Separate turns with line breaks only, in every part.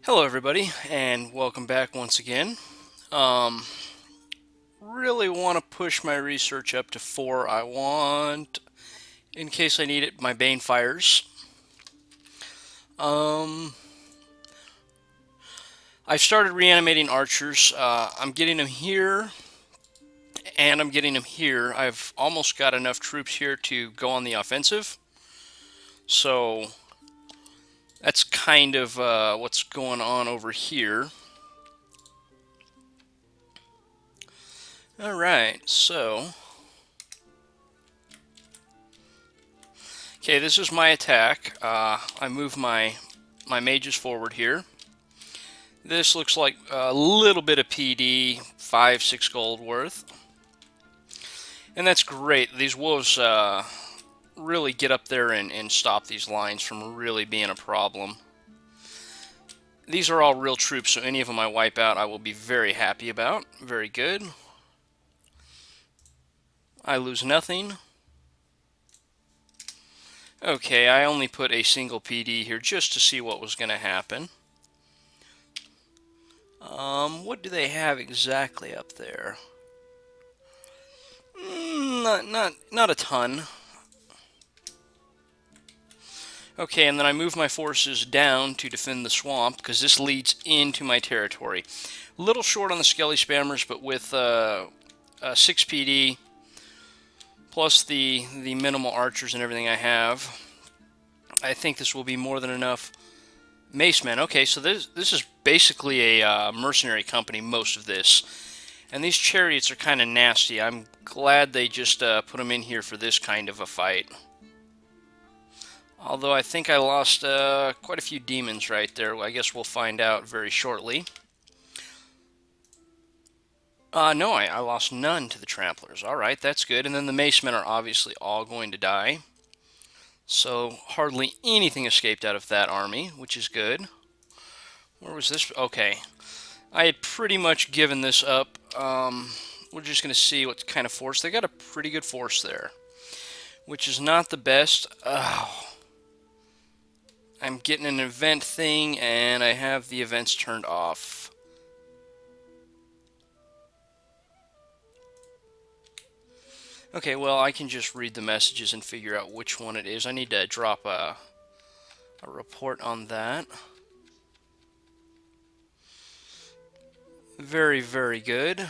Hello, everybody, and welcome back once again. Um, really want to push my research up to 4. I want, in case I need it, my Bane Fires. Um, I've started reanimating archers. I'm getting them here, and I'm getting them here. I've almost got enough troops here to go on the offensive. So that's kind of what's going on over here. All right, so okay, this is my attack. I move my mages forward here. This looks like a little bit of PD, 5, 6 gold worth. And that's great. These wolves really get up there and stop these lines from really being a problem. These are all real troops, so any of them I wipe out, I will be very happy about. Very good. I lose nothing. Okay, I only put a single PD here just to see what was going to happen. What do they have exactly up there? Not a ton. Okay, and then I move my forces down to defend the swamp because this leads into my territory. A little short on the skelly spammers, but with 6 PD plus the minimal archers and everything I have, I think this will be more than enough. Macemen. Okay, so this is basically a mercenary company, most of this. And these chariots are kind of nasty. I'm glad they just put them in here for this kind of a fight. Although I think I lost quite a few demons right there. I guess we'll find out very shortly. No, I lost none to the tramplers. Alright, that's good. And then the macemen are obviously all going to die. So hardly anything escaped out of that army, which is good. Where was this? Okay. I had pretty much given this up. We're just going to see what kind of force. They got a pretty good force there, which is not the best. Oh. I'm getting an event thing, and I have the events turned off. Okay, well, I can just read the messages and figure out which one it is. I need to drop a report on that. Very, very good.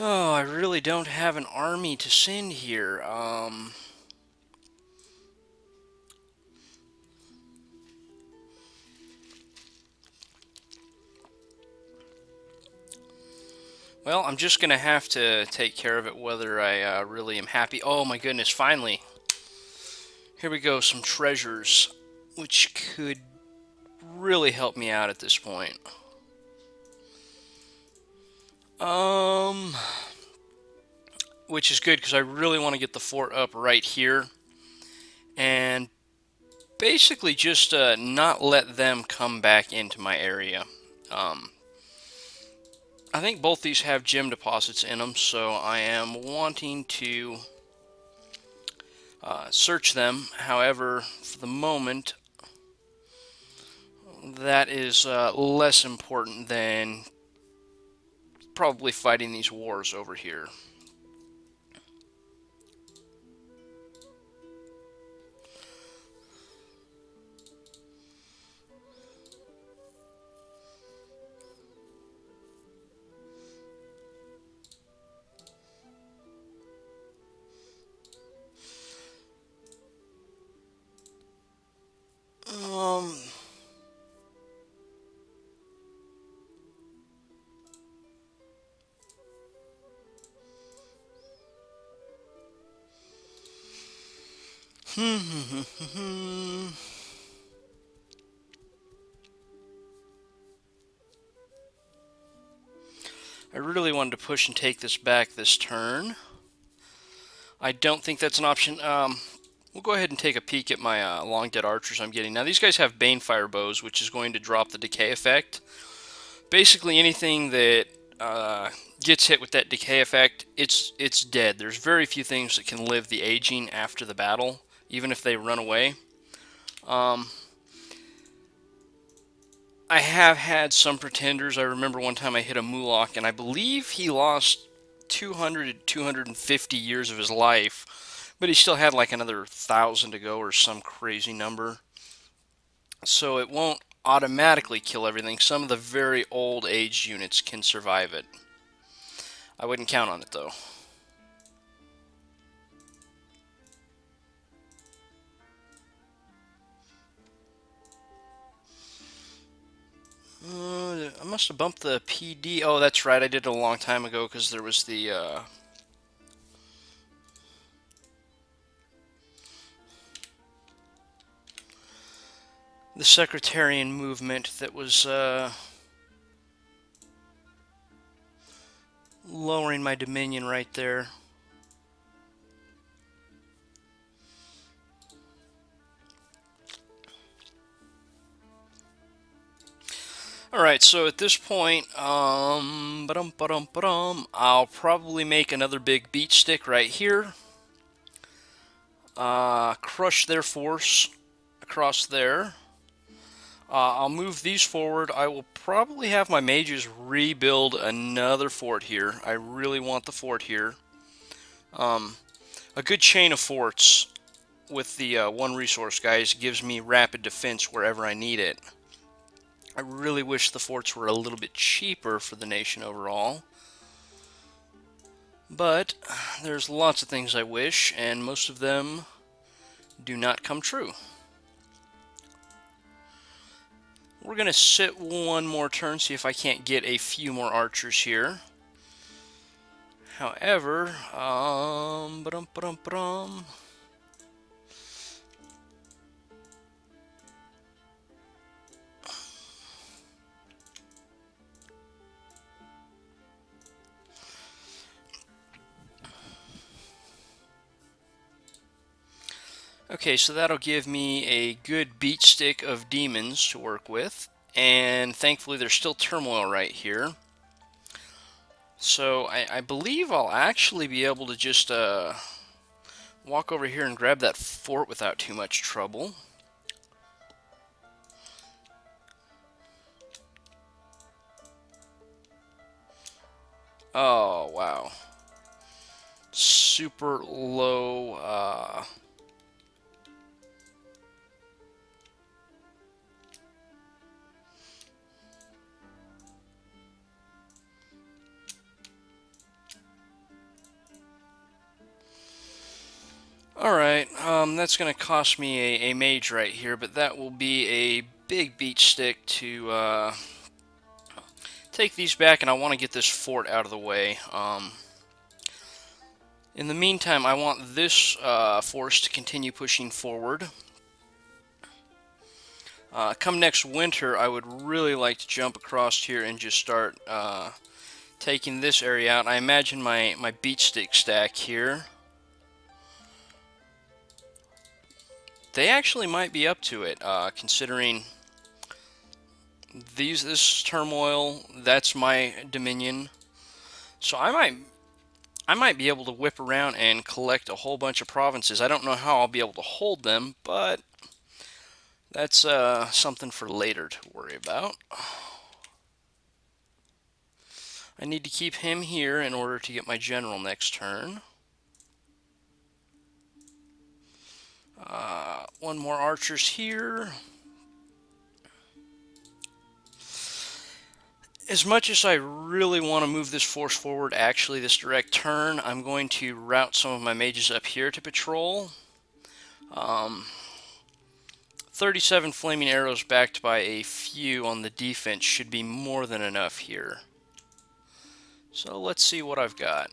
Oh, I really don't have an army to send here. Well, I'm just going to have to take care of it whether I really am happy. Oh my goodness, finally. Here we go, some treasures, which could really help me out at this point. Which is good because I really want to get the fort up right here. And basically just not let them come back into my area. I think both these have gem deposits in them, so I am wanting to search them. However, for the moment, that is less important than probably fighting these wars over here. Um, I really wanted to push and take this back this turn. I don't think that's an option. We'll go ahead and take a peek at my long dead archers I'm getting. Now, these guys have Banefire bows, which is going to drop the decay effect. Basically, anything that gets hit with that decay effect, it's dead. There's very few things that can live the aging after the battle, even if they run away. I have had some pretenders. I remember one time I hit a Mulak, and I believe he lost 200 to 250 years of his life, but he still had like another 1,000 to go or some crazy number. So it won't automatically kill everything. Some of the very old aged units can survive it. I wouldn't count on it though. I must have bumped the PD. Oh, that's right. I did it a long time ago because there was the Secretarian movement that was lowering my Dominion right there. Alright, so at this point, I'll probably make another big beat stick right here. Crush their force across there. I'll move these forward. I will probably have my mages rebuild another fort here. I really want the fort here. A good chain of forts with the one resource, guys, gives me rapid defense wherever I need it. I really wish the forts were a little bit cheaper for the nation overall. But there's lots of things I wish, and most of them do not come true. We're going to sit one more turn, see if I can't get a few more archers here. However, okay, so that'll give me a good beat stick of demons to work with, and thankfully there's still turmoil right here. So I believe I'll actually be able to just walk over here and grab that fort without too much trouble. Oh, wow. Super low, Alright, that's going to cost me a mage right here, but that will be a big beat stick to take these back, and I want to get this fort out of the way. In the meantime, I want this force to continue pushing forward. Come next winter, I would really like to jump across here and just start taking this area out. I imagine my beat stick stack here. They actually might be up to it, considering this turmoil. That's my Dominion, so I might be able to whip around and collect a whole bunch of provinces. I don't know how I'll be able to hold them, but that's something for later to worry about. I need to keep him here in order to get my general next turn. One more archers here. As much as I really want to move this force forward, actually this direct turn, I'm going to route some of my mages up here to patrol. 37 flaming arrows backed by a few on the defense should be more than enough here. So let's see what I've got.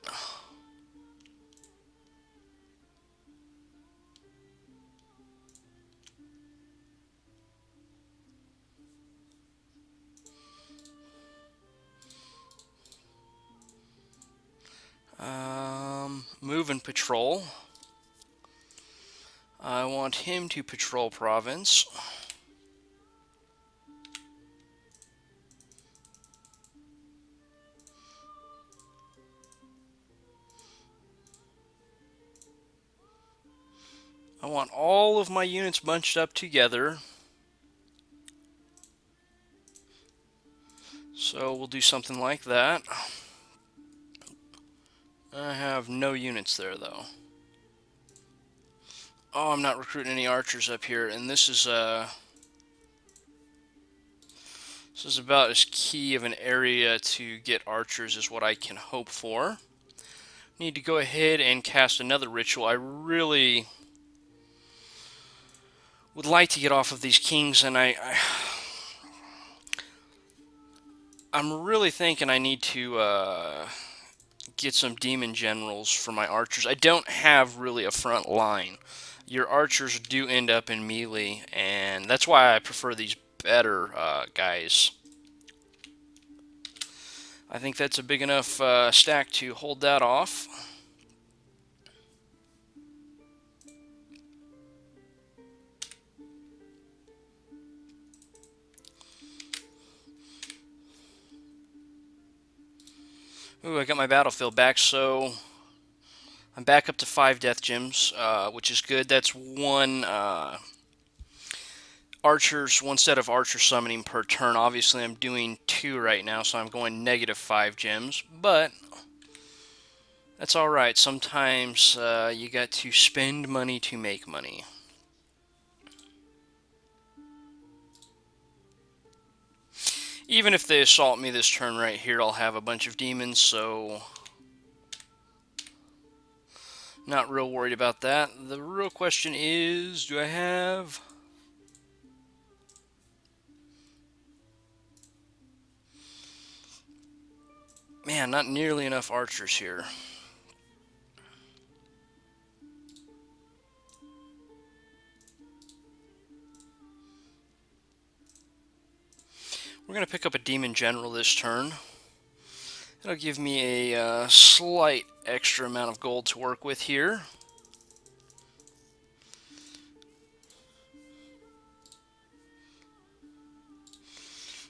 Move and patrol. I want him to patrol province. I want all of my units bunched up together. So we'll do something like that. I have no units there, though. Oh, I'm not recruiting any archers up here, and this is about as key of an area to get archers as what I can hope for. Need to go ahead and cast another ritual. I really would like to get off of these kings, and I'm really thinking I need to get some demon generals for my archers. I don't have really a front line. Your archers do end up in melee, and that's why I prefer these better guys. I think that's a big enough stack to hold that off. Ooh, I got my battlefield back, so I'm back up to 5 death gems, which is good. That's one one set of archer summoning per turn. Obviously, I'm doing 2 right now, so I'm going -5 gems, but that's alright. Sometimes you got to spend money to make money. Even if they assault me this turn right here, I'll have a bunch of demons, so not real worried about that. The real question is, do I have... Man, not nearly enough archers here. We're going to pick up a demon general this turn. It'll give me a slight extra amount of gold to work with here.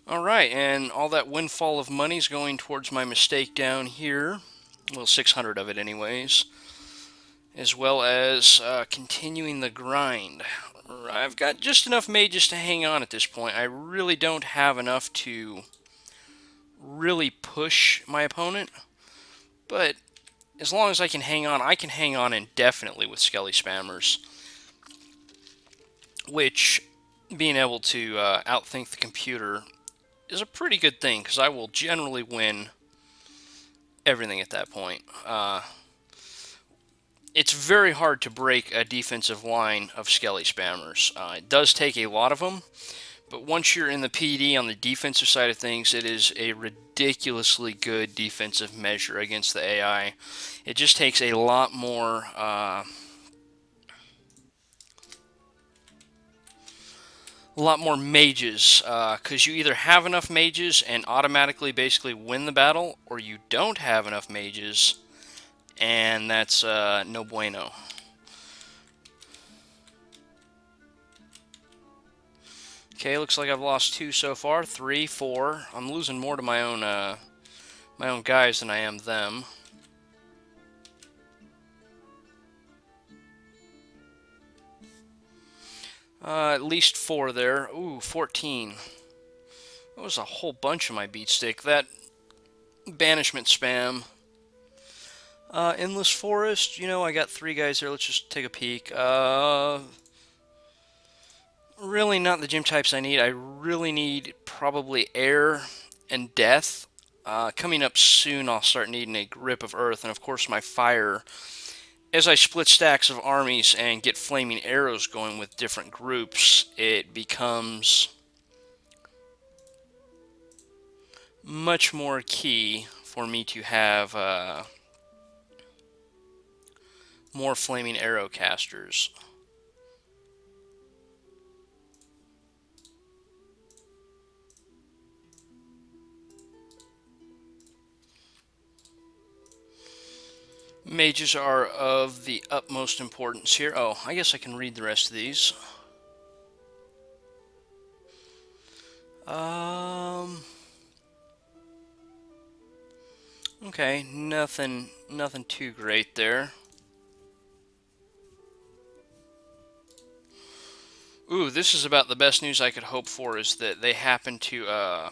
Alright, and all that windfall of money is going towards my mistake down here. Well, 600 of it anyways. As well as continuing the grind. I've got just enough mages to hang on at this point. I really don't have enough to really push my opponent. But as long as I can hang on indefinitely with Skelly Spammers. Which, being able to outthink the computer is a pretty good thing, because I will generally win everything at that point. It's very hard to break a defensive line of Skelly Spammers. It does take a lot of them, but once you're in the PD on the defensive side of things, it is a ridiculously good defensive measure against the AI. It just takes a lot more mages, because you either have enough mages and automatically basically win the battle, or you don't have enough mages, and that's no bueno. Okay, looks like I've lost 2 so far, 3, 4. I'm losing more to my own guys than I am them. At least 4 there. Ooh, 14. That was a whole bunch of my beatstick. That banishment spam. Endless Forest, you know, I got 3 guys there. Let's just take a peek. Really not the gym types I need. I really need probably air and death. Coming up soon, I'll start needing a grip of earth, and of course my fire. As I split stacks of armies and get flaming arrows going with different groups, it becomes much more key for me to have more flaming arrow casters. Mages are of the utmost importance here. Oh, I guess I can read the rest of these. Okay, nothing too great there. Ooh, this is about the best news I could hope for, is that they happen to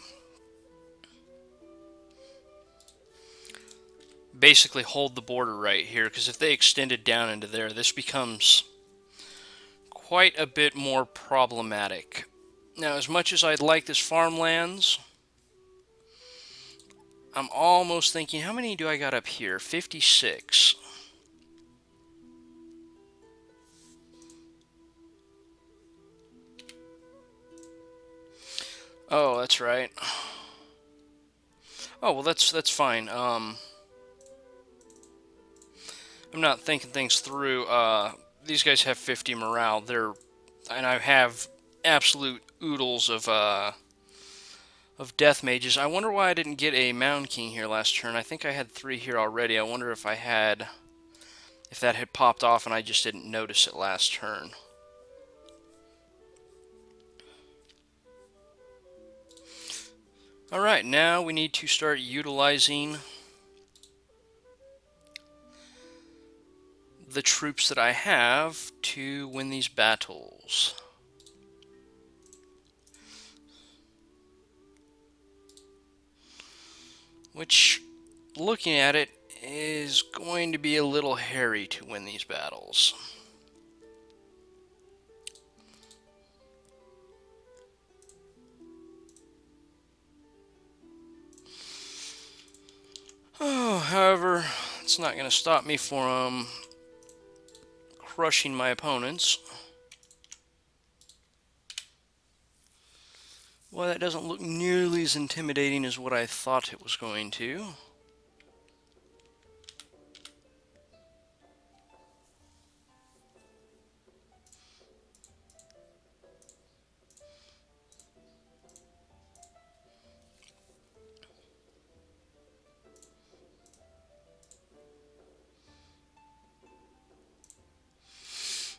basically hold the border right here, because if they extended down into there, this becomes quite a bit more problematic. Now, as much as I'd like this farmlands, I'm almost thinking, how many do I got up here? 56. Oh, that's right. Oh, well, that's fine. I'm not thinking things through. These guys have 50 morale. And I have absolute oodles of death mages. I wonder why I didn't get a Mound King here last turn. I think I had 3 here already. I wonder if if that had popped off and I just didn't notice it last turn. Alright, now we need to start utilizing the troops that I have to win these battles. Which, looking at it, is going to be a little hairy to win these battles. Oh, however, it's not going to stop me from crushing my opponents. Well, that doesn't look nearly as intimidating as what I thought it was going to.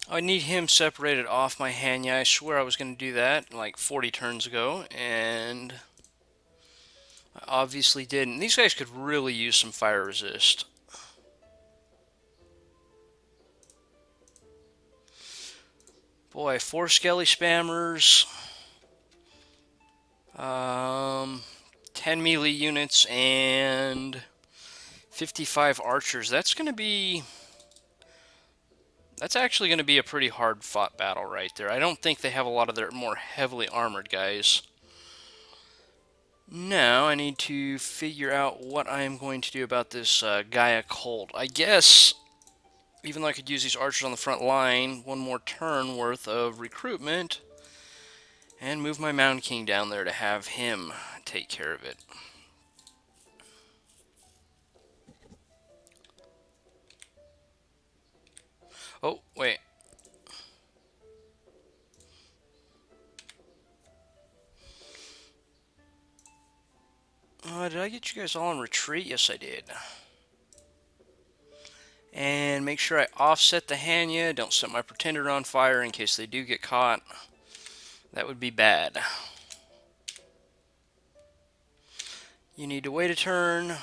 I need him separated off my hand. Yeah, I swear I was going to do that like 40 turns ago, and I obviously didn't. These guys could really use some fire resist. Boy, 4 skelly spammers, 10 melee units, and 55 archers. That's actually going to be a pretty hard fought battle right there. I don't think they have a lot of their more heavily armored guys. Now I need to figure out what I am going to do about this Gaia Colt. I guess, even though I could use these archers on the front line, one more turn worth of recruitment, and move my Mound King down there to have him take care of it. Oh, wait. Did I get you guys all in retreat? Yes, I did. And make sure I offset the Hanya. Don't set my Pretender on fire in case they do get caught. That would be bad. You need to wait a turn.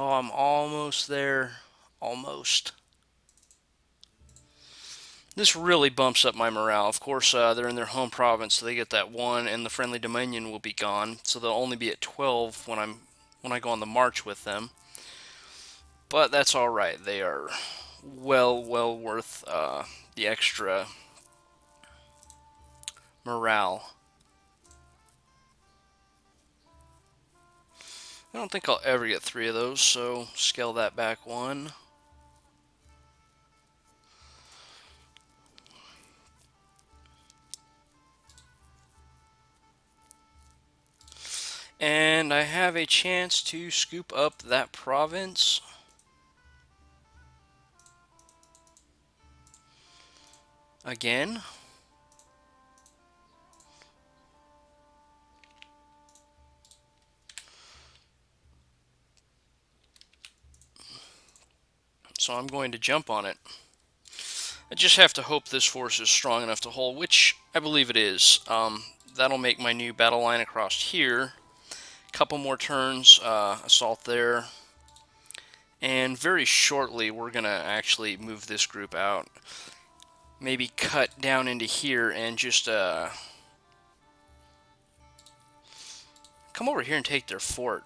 Oh, I'm almost there. Almost. This really bumps up my morale. Of course, they're in their home province, so they get that 1, and the friendly dominion will be gone. So they'll only be at 12 when I go on the march with them. But that's all right. They are well worth the extra morale. I don't think I'll ever get 3 of those, so scale that back 1. And I have a chance to scoop up that province. Again. So I'm going to jump on it. I just have to hope this force is strong enough to hold, which I believe it is. That'll make my new battle line across here. Couple more turns, assault there. And very shortly, we're going to actually move this group out. Maybe cut down into here and just come over here and take their fort.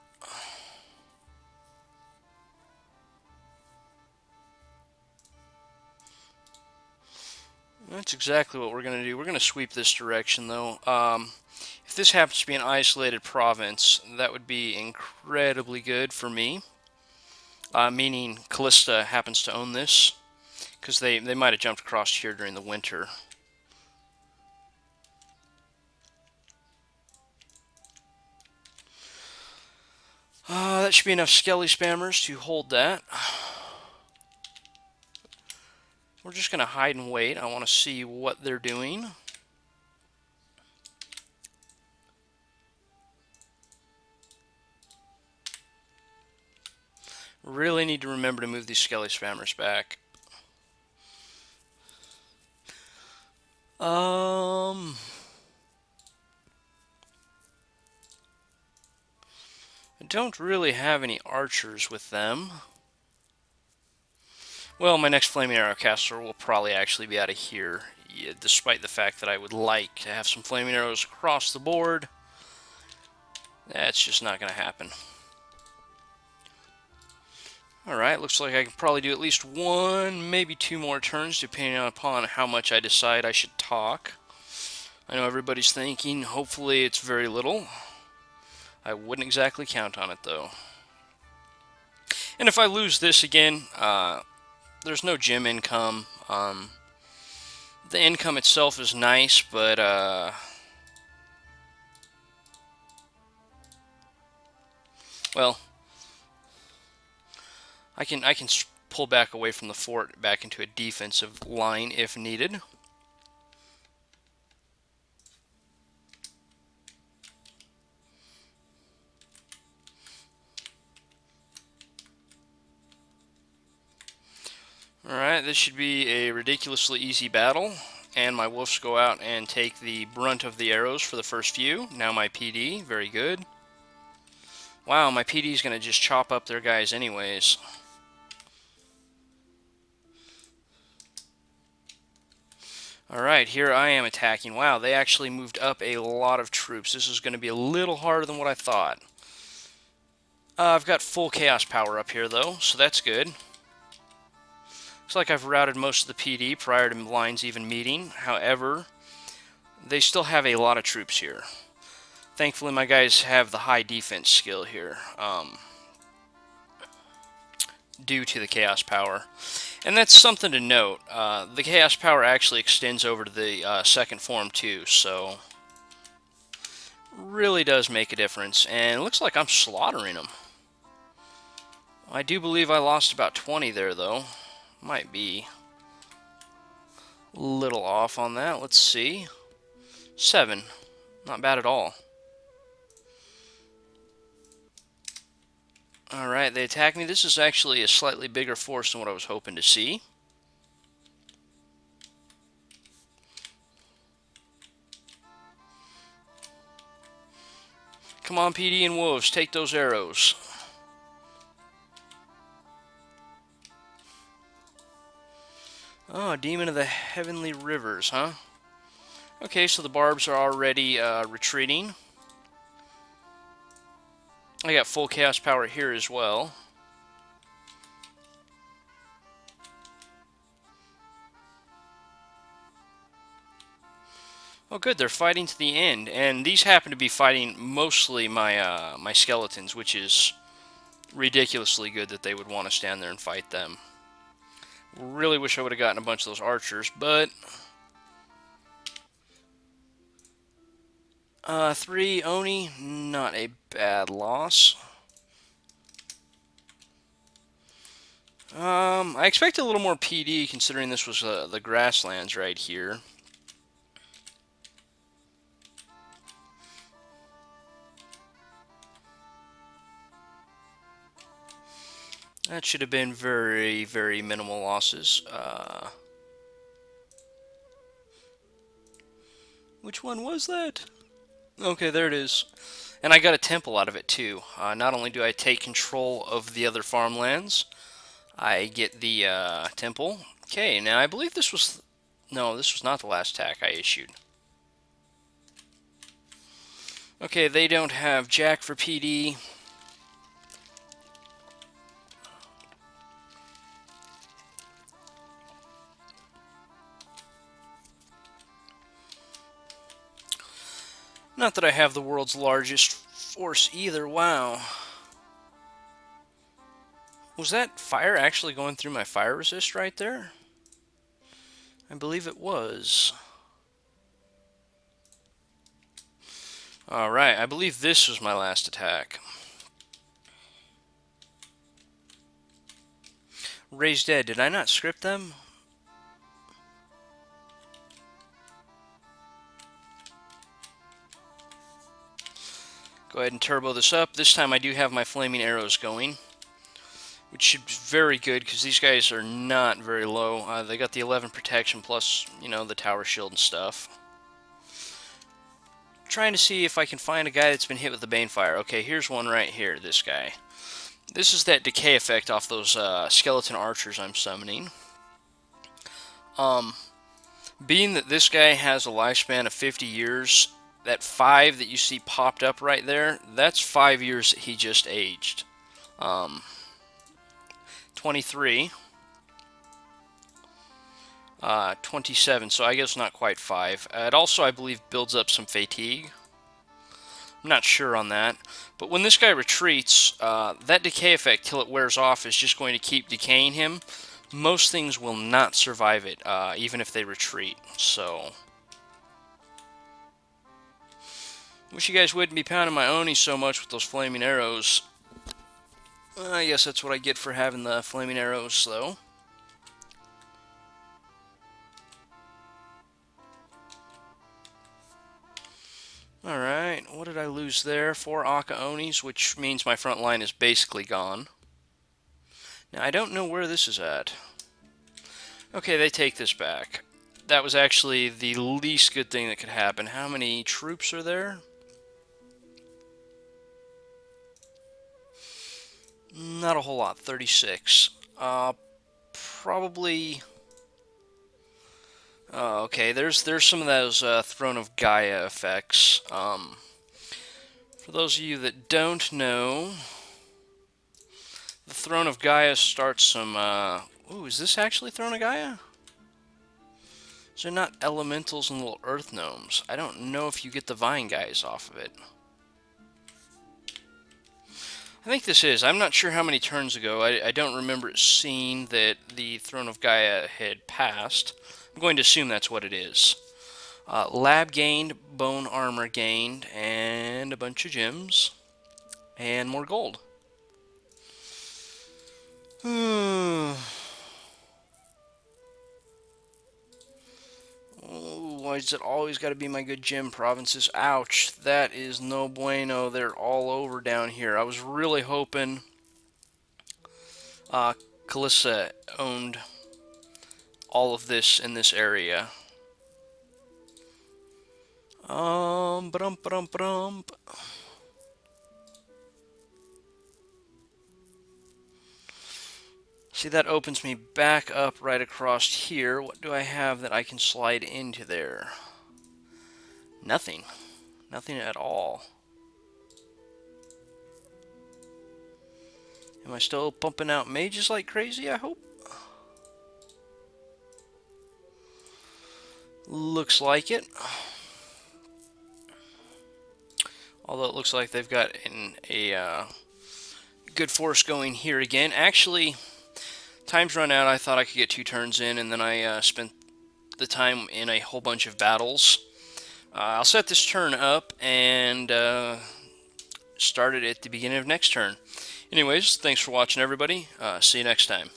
That's exactly what we're going to do. We're going to sweep this direction, though. If this happens to be an isolated province, that would be incredibly good for me. Meaning Callista happens to own this, because they might have jumped across here during the winter. That should be enough skelly spammers to hold that. We're just going to hide and wait. I want to see what they're doing. Really need to remember to move these skelly spammers back. I don't really have any archers with them. Well, my next flaming arrow caster will probably actually be out of here, despite the fact that I would like to have some flaming arrows across the board. That's just not going to happen. Alright, looks like I can probably do at least one, maybe two more turns, depending upon how much I decide I should talk. I know everybody's thinking, hopefully it's very little. I wouldn't exactly count on it, though. And if I lose this again, there's no gym income. The income itself is nice, but well, I can pull back away from the fort back into a defensive line if needed. Alright, this should be a ridiculously easy battle, and my wolves go out and take the brunt of the arrows for the first few. Now my PD, very good. Wow, my PD is going to just chop up their guys anyways. Alright, here I am attacking. Wow, they actually moved up a lot of troops. This is going to be a little harder than what I thought. I've got full chaos power up here, though, so that's good. Looks like I've routed most of the PD prior to lines even meeting. However, they still have a lot of troops here. Thankfully, my guys have the high defense skill here, due to the chaos power. And that's something to note. The chaos power actually extends over to the second form, too, so really does make a difference. And it looks like I'm slaughtering them. I do believe I lost about 20 there, though. Might be a little off on that. Let's see. 7. Not bad at all. Alright, they attack me. This is actually a slightly bigger force than what I was hoping to see. Come on, PD and wolves, take those arrows. Oh, Demon of the Heavenly Rivers, huh? Okay, so the barbs are already retreating. I got full chaos power here as well. Oh, good, they're fighting to the end, and these happen to be fighting mostly my my skeletons, which is ridiculously good that they would want to stand there and fight them. Really wish I would have gotten a bunch of those archers, but 3 Oni, not a bad loss. I expected a little more PD considering this was the grasslands right here. That should have been very, very minimal losses. Which one was that? Okay, there it is. And I got a temple out of it too. Not only do I take control of the other farmlands, I get the temple. Okay, now I believe this was... No, this was not the last attack I issued. Okay, they don't have Jack for PD. Not that I have the world's largest force either, wow. Was that fire actually going through my fire resist right there? I believe it was. Alright, I believe this was my last attack. Raised dead, did I not script them? Go ahead and turbo this up. This time I do have my flaming arrows going, which should be very good because these guys are not very low. They got the 11 protection plus, you know, the tower shield and stuff. Trying to see if I can find a guy that's been hit with the Banefire. Okay, here's one right here, this guy. This is that decay effect off those skeleton archers I'm summoning. Being that this guy has a lifespan of 50 years, that 5 that you see popped up right there, that's 5 years that he just aged. 23. 27, so I guess not quite 5. It also, I believe, builds up some fatigue. I'm not sure on that. But when this guy retreats, that decay effect, till it wears off, is just going to keep decaying him. Most things will not survive it, even if they retreat. So, wish you guys wouldn't be pounding my Oni so much with those flaming arrows. I guess that's what I get for having the flaming arrows, though. Alright, what did I lose there? 4 Aka Onis, which means my front line is basically gone. Now, I don't know where this is at. Okay, they take this back. That was actually the least good thing that could happen. How many troops are there? Not a whole lot, 36. Probably... okay, there's some of those Throne of Gaia effects. For those of you that don't know, the Throne of Gaia starts some... ooh, is this actually Throne of Gaia? Is there not elementals and little earth gnomes? I don't know if you get the vine guys off of it. I think this is. I'm not sure how many turns ago. I don't remember seeing that the Throne of Gaia had passed. I'm going to assume that's what it is. Lab gained, bone armor gained, and a bunch of gems. And more gold. Oh, why does it always got to be my good gem provinces? Ouch, that is no bueno. They're all over down here. I was really hoping Kalissa owned all of this in this area. Ba-dum. See, that opens me back up right across here. What do I have that I can slide into there? Nothing. Nothing at all. Am I still pumping out mages like crazy, I hope? Looks like it. Although it looks like they've got a good force going here again. Actually, time's run out. I thought I could get 2 turns in, and then I spent the time in a whole bunch of battles. I'll set this turn up and start it at the beginning of next turn. Anyways, thanks for watching, everybody. See you next time.